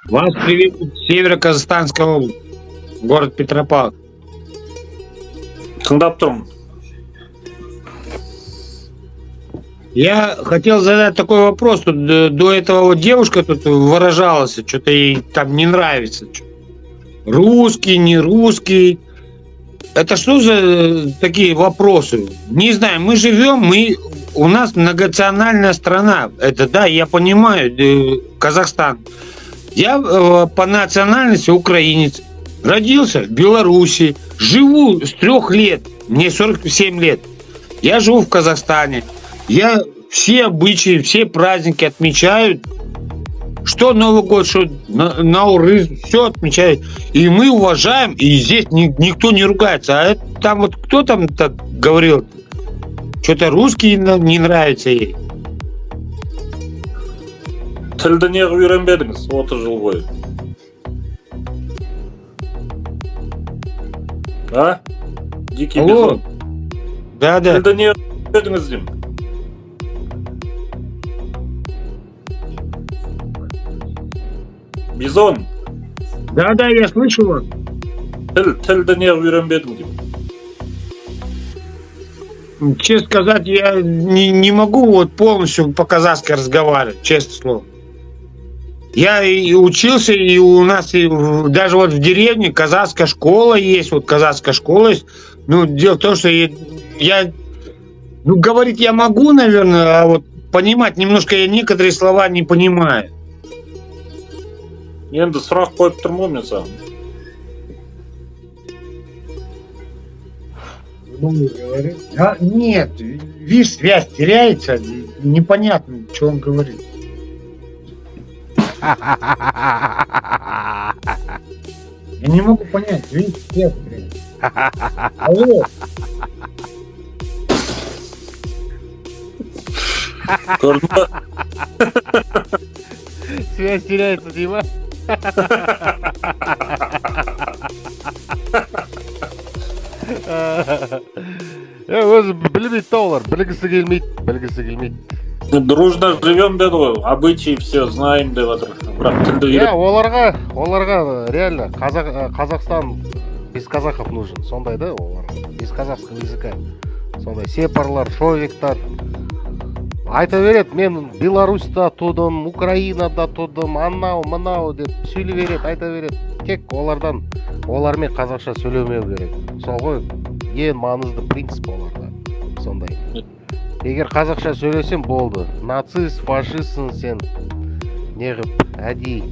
Вас приветствует Северо-Казахстанская область, город Петропавловск. Тыңдап тұрмын. Я хотел задать такой вопрос. Тут до этого вот девушка тут выражалась, что-то ей там не нравится. Русский, не русский. Это что за такие вопросы? Не знаю, мы живем, у нас многонациональная страна. Это да, я понимаю, Казахстан. Я по национальности украинец. Родился в Беларуси. Живу с 3 лет. Мне 47 лет. Я живу в Казахстане. Я все обычаи, все праздники отмечаю. Что Новый год, что Наурыз, все отмечают. И мы уважаем, и здесь никто не ругается. А это, там вот кто там так говорил? Что-то русский не нравится ей. Тілді неғып үйренбедіңіз 30 жыл бойы? А? Дикий Алло. бизон. Да. Тілді неғып үйренбедіңіз деймін? Бизон. Да, я слышу вас. Тілді неғып үйренбедің деймін? Честно сказать, я не могу вот полностью по-казахски разговаривать, честное слово. Я и учился, и у нас даже вот в деревне казахская школа есть, вот казахская школа есть. Ну, дело в том, что я говорить я могу, наверное, а вот понимать немножко я некоторые слова не понимаю. Енді сұрақ қойып тұрмын ғой мен саған. Нет, видишь, связь теряется, непонятно, что он говорит. Я не могу понять, видишь, связь теряется. Алло. Көрдің ба? Связь теряется, Дима. Өзі білмейді да олар, білгісі келмейді. Дружно живем деді ғой, обычай все знаем деп жатыр. Бірақ тілді үйрен. Оларға реально Казахстан без казахов нужен. Сондай да олар. Без казахского языка. Сондай сепарлар, шовиктар. Айта береді, мен Беларусьта тудым, Украинада тудым, анау, мынау деп сөйлей береді, айта береді. Тек олармен қазақша сөйлемеу керек. Сол ғой ең маңызды принцип оларда. Сондай. Егер қазақша сөйлесең болды. Нацист, фашистсің сен. Неғып, әдейі